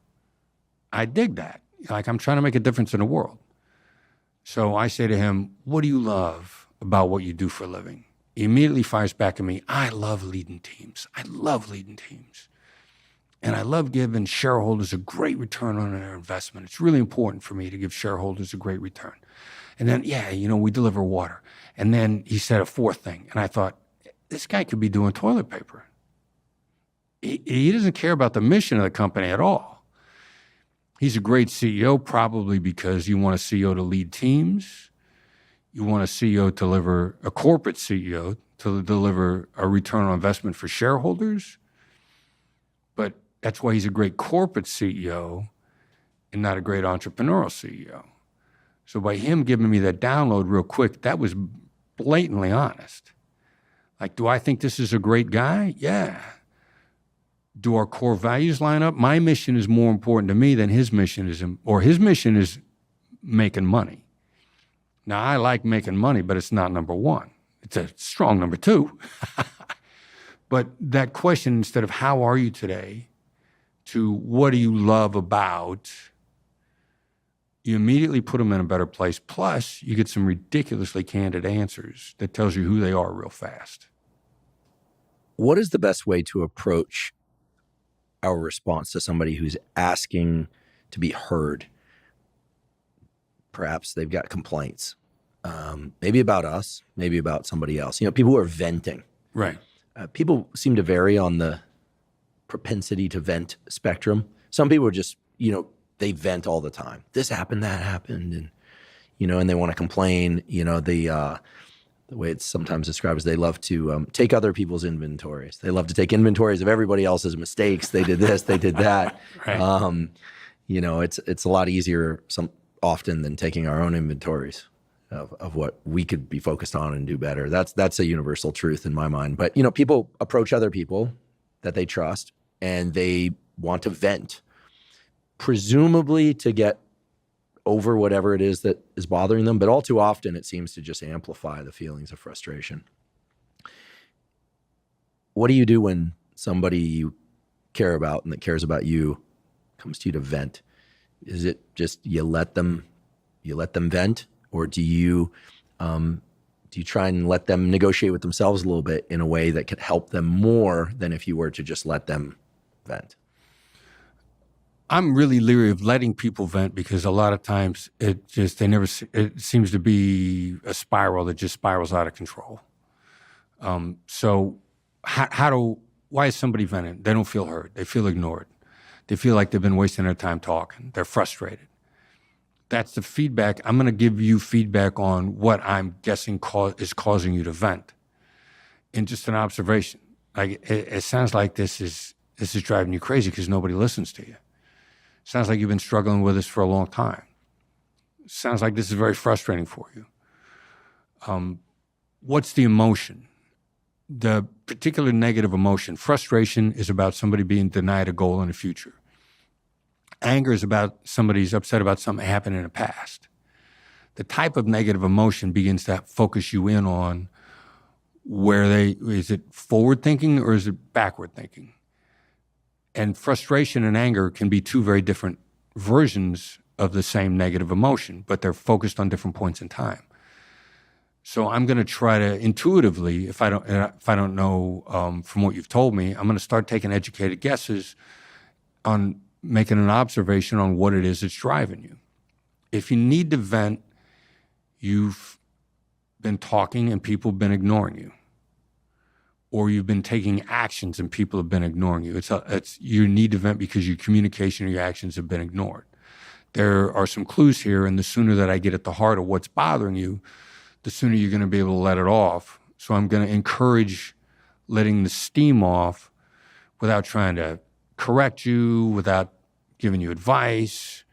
I dig that. I'm trying to make a difference in the world. So I say to him, what do you love about what you do for a living? He immediately fires back at me, I love leading teams. I love leading teams. And I love giving shareholders a great return on their investment. It's really important for me to give shareholders a great return. And then, we deliver water. And then he said a fourth thing. And I thought, this guy could be doing toilet paper. He doesn't care about the mission of the company at all. He's a great CEO probably because you want a CEO to lead teams. You want a CEO to deliver, a corporate CEO to deliver a return on investment for shareholders. But that's why he's a great corporate CEO and not a great entrepreneurial CEO. So by him giving me that download real quick, that was blatantly honest. Do I think this is a great guy? Yeah. Do our core values line up? My mission is more important to me than his mission is, or his mission is making money. Now, I like making money, but it's not number one. It's a strong number two. But that question, instead of how are you today, to what do you love about, you immediately put them in a better place. Plus, you get some ridiculously candid answers that tells you who they are real fast. What is the best way to approach our response to somebody who's asking to be heard? Perhaps they've got complaints, maybe about us, maybe about somebody else. People who are venting. Right. People seem to vary on the propensity to vent spectrum. Some people are just, they vent all the time. This happened, that happened, and they want to complain. The way it's sometimes described is they love to take other people's inventories. They love to take inventories of everybody else's mistakes. They did this, they did that. Right. It's a lot easier often than taking our own inventories of what we could be focused on and do better. That's a universal truth in my mind. But people approach other people that they trust and they want to vent, presumably to get over whatever it is that is bothering them. But all too often it seems to just amplify the feelings of frustration. What do you do when somebody you care about and that cares about you comes to you to vent? Is it just you let them vent, or do you try and let them negotiate with themselves a little bit in a way that could help them more than if you were to just let them vent? I'm really leery of letting people vent because a lot of times it seems to be a spiral that just spirals out of control. So why is somebody venting? They don't feel heard. They feel ignored. They feel like they've been wasting their time talking. They're frustrated. That's the feedback. I'm going to give you feedback on what I'm guessing is causing you to vent. And just an observation. Like it sounds like this is driving you crazy because nobody listens to you. Sounds like you've been struggling with this for a long time. Sounds like this is very frustrating for you. What's the emotion? The particular negative emotion. Frustration is about somebody being denied a goal in the future. Anger is about somebody's upset about something that happened in the past. The type of negative emotion begins to focus you in on is it forward thinking or is it backward thinking? And frustration and anger can be two very different versions of the same negative emotion, but they're focused on different points in time. So I'm going to try to intuitively, if I don't know from what you've told me, I'm going to start taking educated guesses on making an observation on what it is that's driving you. If you need to vent, you've been talking and people have been ignoring you, or you've been taking actions and people have been ignoring you. You need to vent because your communication or your actions have been ignored. There are some clues here, and the sooner that I get at the heart of what's bothering you, the sooner you're going to be able to let it off. So I'm going to encourage letting the steam off without trying to correct you, without giving you advice,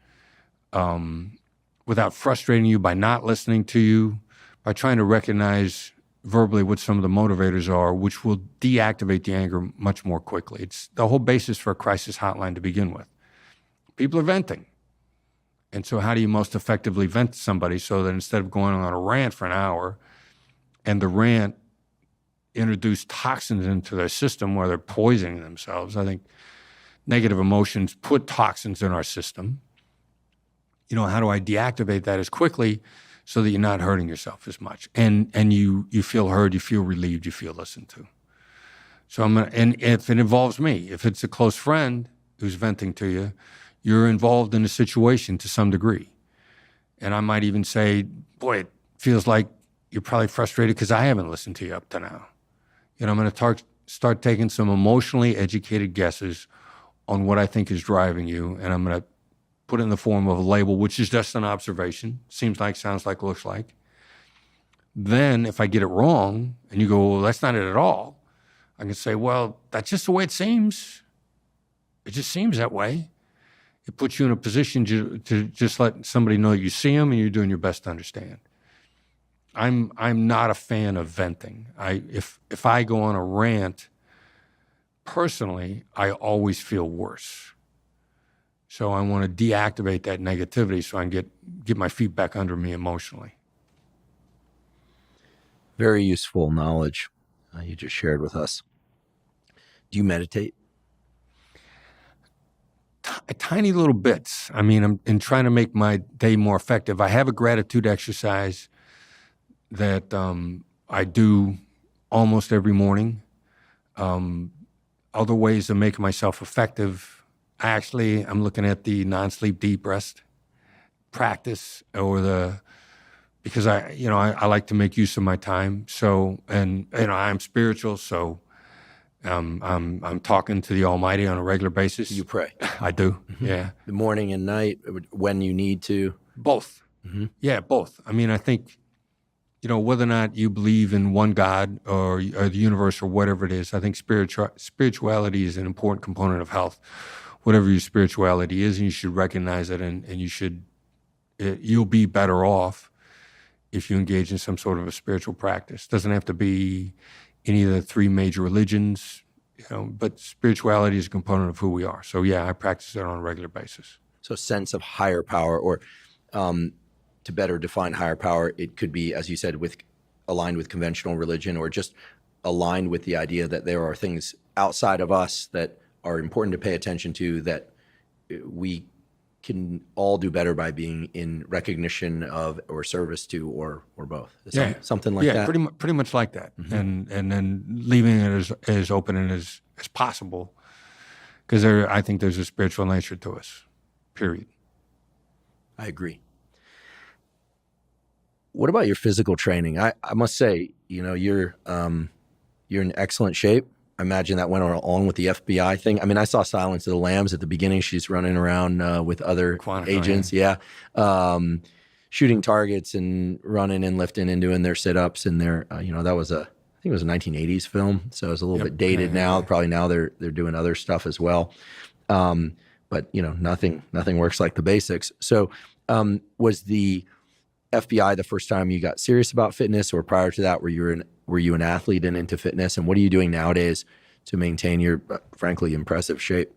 without frustrating you by not listening to you, by trying to recognize verbally what some of the motivators are, which will deactivate the anger much more quickly. It's the whole basis for a crisis hotline to begin with. People are venting. And so how do you most effectively vent to somebody so that instead of going on a rant for an hour and the rant introduce toxins into their system where they're poisoning themselves? I think negative emotions put toxins in our system. How do I deactivate that as quickly so that you're not hurting yourself as much? And you feel heard, you feel relieved, you feel listened to. So and if it involves me, if it's a close friend who's venting to you, you're involved in the situation to some degree. And I might even say, boy, it feels like you're probably frustrated because I haven't listened to you up to now. I'm going to start taking some emotionally educated guesses on what I think is driving you, and I'm going to put it in the form of a label, which is just an observation. Seems like, sounds like, looks like. Then if I get it wrong, and you go, well, that's not it at all, I can say, well, that's just the way it seems. It just seems that way. It puts you in a position to just let somebody know you see them and you're doing your best to understand. I'm not a fan of venting. If I go on a rant, personally, I always feel worse. So I want to deactivate that negativity so I can get my feet back under me emotionally. Very useful knowledge you just shared with us. Do you meditate? Tiny little bits. I mean, I'm in trying to make my day more effective. I have a gratitude exercise that I do almost every morning. Other ways of making myself effective, I'm looking at the non-sleep deep rest practice, because I like to make use of my time. So, and I'm spiritual, so I'm talking to the Almighty on a regular basis. You pray? I do. Yeah. The morning and night, when you need to? Both. Yeah, both. I mean, I think, whether or not you believe in one God or the universe or whatever it is, I think spirituality is an important component of health, whatever your spirituality is, and you should recognize it, and you'll be better off if you engage in some sort of a spiritual practice. It doesn't have to be any of the three major religions, but spirituality is a component of who we are. So yeah, I practice it on a regular basis. So sense of higher power, or to better define higher power, it could be, as you said, aligned with conventional religion, or just aligned with the idea that there are things outside of us that are important to pay attention to, that we can all do better by being in recognition of or service to, or both. Something like that. Yeah, pretty much like that. And then leaving it as open and as possible, because I think there's a spiritual nature to us, period. I agree. What about your physical training? I must say, you're in excellent shape. I imagine that went along with the FBI thing. I mean, I saw Silence of the Lambs at the beginning. She's running around with other agents. Yeah. Shooting targets and running and lifting and doing their sit-ups. And their, that was I think it was a 1980s film. So it's a little bit dated now. Yeah. Probably now they're doing other stuff as well. But nothing works like the basics. So was the FBI the first time you got serious about fitness, or prior to that, were you an athlete and into fitness? And what are you doing nowadays to maintain your, frankly, impressive shape?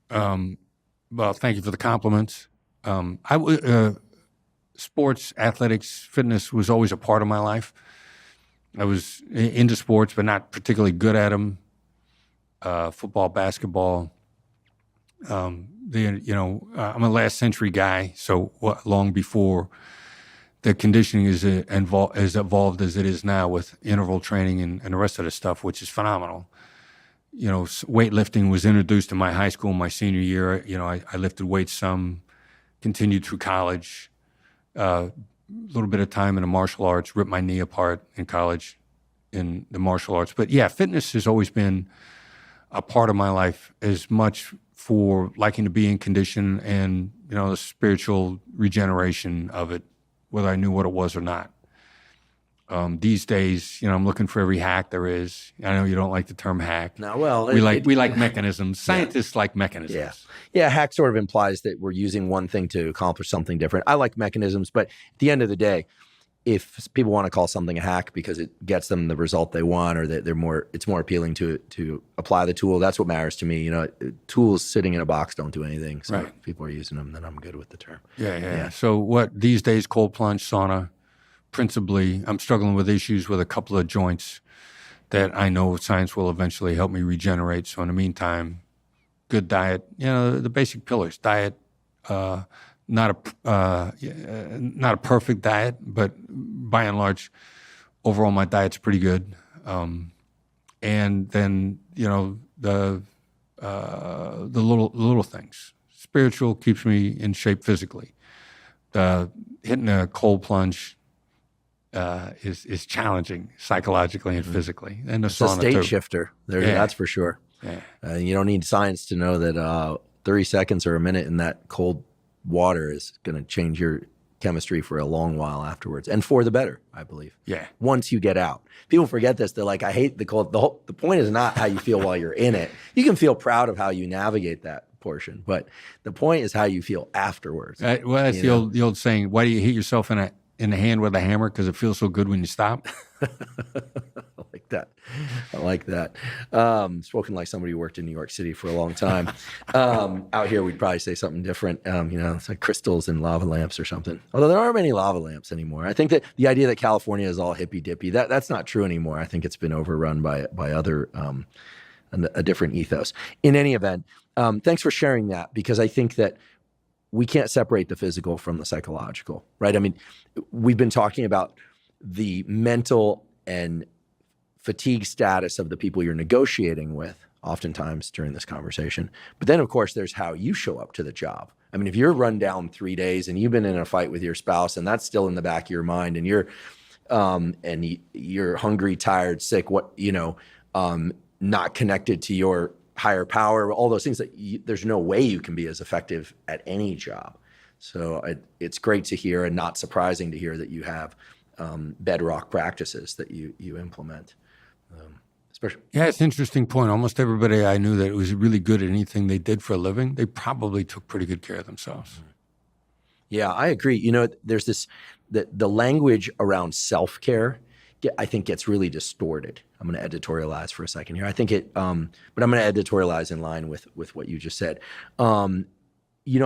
Well, thank you for the compliments. Sports, athletics, fitness was always a part of my life. I was into sports, but not particularly good at them. Football, basketball. I'm a last century guy, so long before the conditioning is evolved as it is now, with interval training and the rest of the stuff, which is phenomenal. Weightlifting was introduced in my high school my senior year. I lifted weights some, continued through college, a little bit of time in the martial arts, ripped my knee apart in college in the martial arts. But yeah, fitness has always been a part of my life, as much for liking to be in condition and, the spiritual regeneration of it, whether I knew what it was or not. These days, I'm looking for every hack there is. I know you don't like the term hack. No, well, we like mechanisms. Scientists like mechanisms. Yeah. Hack sort of implies that we're using one thing to accomplish something different. I like mechanisms, but at the end of the day, if people want to call something a hack because it gets them the result they want, or that it's more appealing to apply the tool, that's what matters to me. Tools sitting in a box don't do anything. So if people are using them, then I'm good with the term. Yeah. So these days, cold plunge, sauna, principally. I'm struggling with issues with a couple of joints that I know science will eventually help me regenerate. So in the meantime, good diet, the basic pillars: diet, not a perfect diet, but by and large, overall my diet's pretty good. And then the little things. Spiritual keeps me in shape physically. Hitting a cold plunge is challenging psychologically and physically. And the sauna, a state too. Shifter. That's for sure. Yeah. You don't need science to know that 30 seconds or a minute in that cold water is going to change your chemistry for a long while afterwards, and for the better, I believe. Yeah. Once you get out, people forget this. They're like, I hate the cold. The point is not how you feel while you're in it. You can feel proud of how you navigate that portion, but the point is how you feel afterwards. Well, that's the old saying. Why do you hit yourself in the hand with a hammer? Because it feels so good when you stop. I like that. Spoken like somebody who worked in New York City for a long time. Out here, we'd probably say something different. It's like crystals and lava lamps or something. Although there aren't many lava lamps anymore. I think that the idea that California is all hippy dippy, that's not true anymore. I think it's been overrun by other a different ethos. In any event, thanks for sharing that, because I think that we can't separate the physical from the psychological, right? I mean, we've been talking about the mental and fatigue status of the people you're negotiating with oftentimes during this conversation. But then, of course, there's how you show up to the job. I mean, if you're run down 3 days and you've been in a fight with your spouse and that's still in the back of your mind, and you're hungry, tired, sick, not connected to your higher power, all those things, that there's no way you can be as effective at any job. So it's great to hear, and not surprising to hear, that you have bedrock practices that you implement. Yeah, it's an interesting point. Almost everybody I knew that was really good at anything they did for a living, they probably took pretty good care of themselves. Yeah, I agree. There's this, the language around self-care, I think, gets really distorted. I'm going to editorialize for a second here. I think but I'm going to editorialize in line with what you just said. I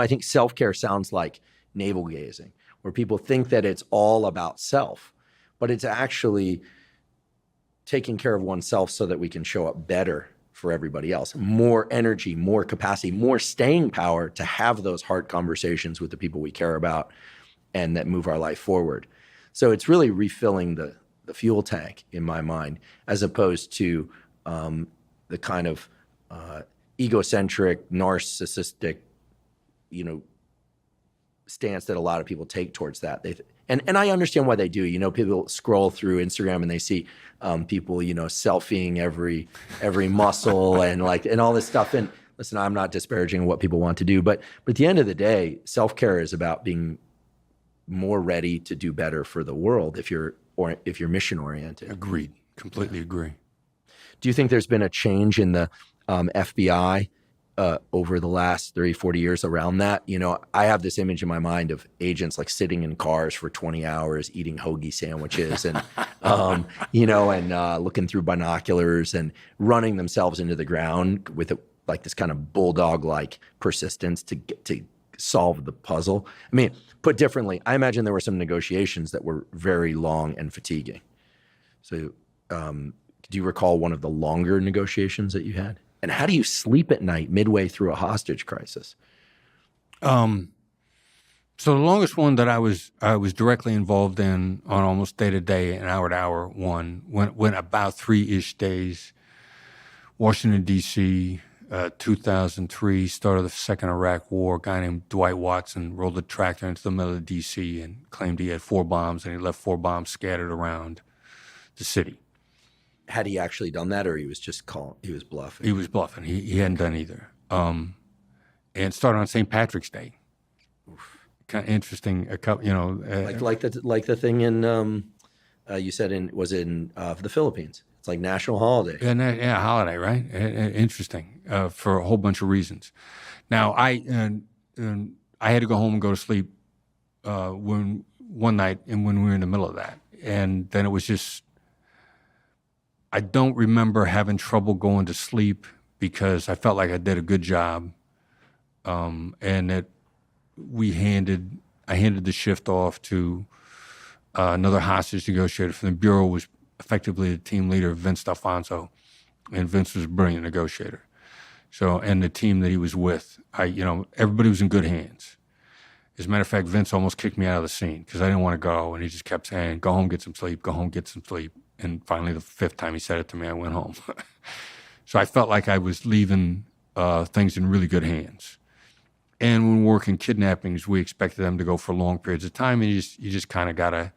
think self-care sounds like navel gazing, where people think that it's all about self, but it's actually taking care of oneself so that we can show up better for everybody else. More energy, more capacity, more staying power to have those hard conversations with the people we care about and that move our life forward. So it's really refilling the fuel tank, in my mind, as opposed to the kind of egocentric, narcissistic, stance that a lot of people take towards that. And I understand why they do. People scroll through Instagram and they see people, selfieing every muscle and all this stuff. And listen, I'm not disparaging what people want to do, but at the end of the day, self-care is about being more ready to do better for the world if you're mission oriented. Agreed. Completely agree. Do you think there's been a change in the FBI over the last 30, 40 years around that? I have this image in my mind of agents sitting in cars for 20 hours, eating hoagie sandwiches and, looking through binoculars and running themselves into the ground with this kind of bulldog-like persistence to solve the puzzle. I mean, put differently, I imagine there were some negotiations that were very long and fatiguing. So do you recall one of the longer negotiations that you had? And how do you sleep at night midway through a hostage crisis? So the longest one that I was directly involved in on almost day to day and hour to hour one went about 3-ish days. Washington, D.C., 2003, start of the second Iraq War. A guy named Dwight Watson rolled a tractor into the middle of D.C. and claimed he had 4 bombs, and he left 4 bombs scattered around the city. Had he actually done that, or he was just he was bluffing? He was bluffing. He hadn't done either. And it started on St. Patrick's Day. Oof. Kind of interesting. Like the thing in you said in the Philippines. It's like national holiday. Yeah, holiday, right? Interesting for a whole bunch of reasons. Now I had to go home and go to sleep one night, and when we were in the middle of that, and then it was just. I don't remember having trouble going to sleep because I felt like I did a good job, and that I handed the shift off to another hostage negotiator from the Bureau, was effectively the team leader, Vince D'Alfonso, and Vince was a brilliant negotiator. So, and the team that he was with, everybody was in good hands. As a matter of fact, Vince almost kicked me out of the scene because I didn't want to go, and he just kept saying, "Go home, get some sleep. Go home, get some sleep." And finally, the 5th time he said it to me, I went home. So I felt like I was leaving things in really good hands. And when working kidnappings, we expected them to go for long periods of time, and you just kind of gotta.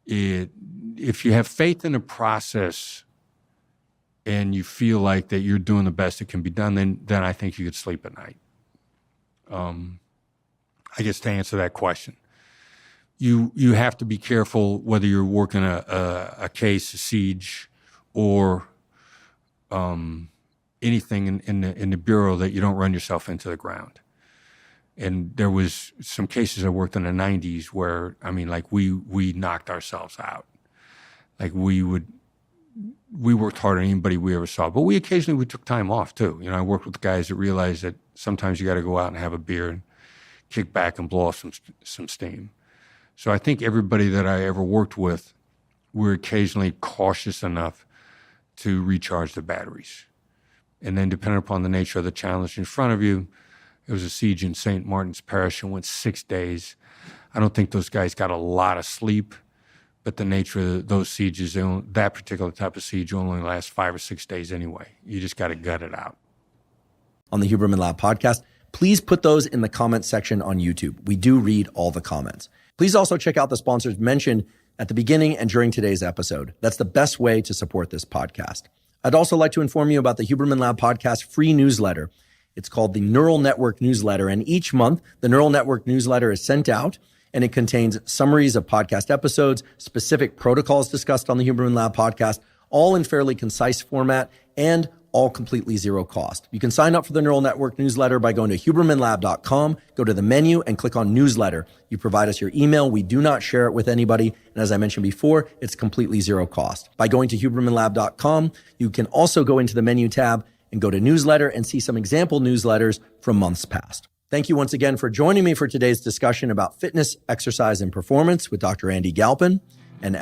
If you have faith in the process, and you feel like that you're doing the best that can be done, then I think you could sleep at night. I guess to answer that question. You have to be careful whether you're working a case, a siege, or anything in the Bureau, that you don't run yourself into the ground. And there was some cases I worked in the 90s where, we knocked ourselves out. We worked harder than anybody we ever saw. But we occasionally took time off too. I worked with guys that realized that sometimes you got to go out and have a beer and kick back and blow off some steam. So I think everybody that I ever worked with, we're occasionally cautious enough to recharge the batteries. And then depending upon the nature of the challenge in front of you, it was a siege in St. Martin's Parish and went 6 days. I don't think those guys got a lot of sleep, but the nature of those sieges, that particular type of siege only lasts 5 or 6 days anyway. You just got to gut it out. On the Huberman Lab podcast, please put those in the comments section on YouTube. We do read all the comments. Please also check out the sponsors mentioned at the beginning and during today's episode. That's the best way to support this podcast. I'd also like to inform you about the Huberman Lab podcast free newsletter. It's called the Neural Network Newsletter. And each month, the Neural Network Newsletter is sent out, and it contains summaries of podcast episodes, specific protocols discussed on the Huberman Lab podcast, all in fairly concise format and all completely zero cost. You can sign up for the Neural Network Newsletter by going to hubermanlab.com, go to the menu and click on Newsletter. You provide us your email. We do not share it with anybody. And as I mentioned before, it's completely zero cost. By going to hubermanlab.com, you can also go into the menu tab and go to Newsletter and see some example newsletters from months past. Thank you once again for joining me for today's discussion about fitness, exercise, and performance with Dr. Andy Galpin. And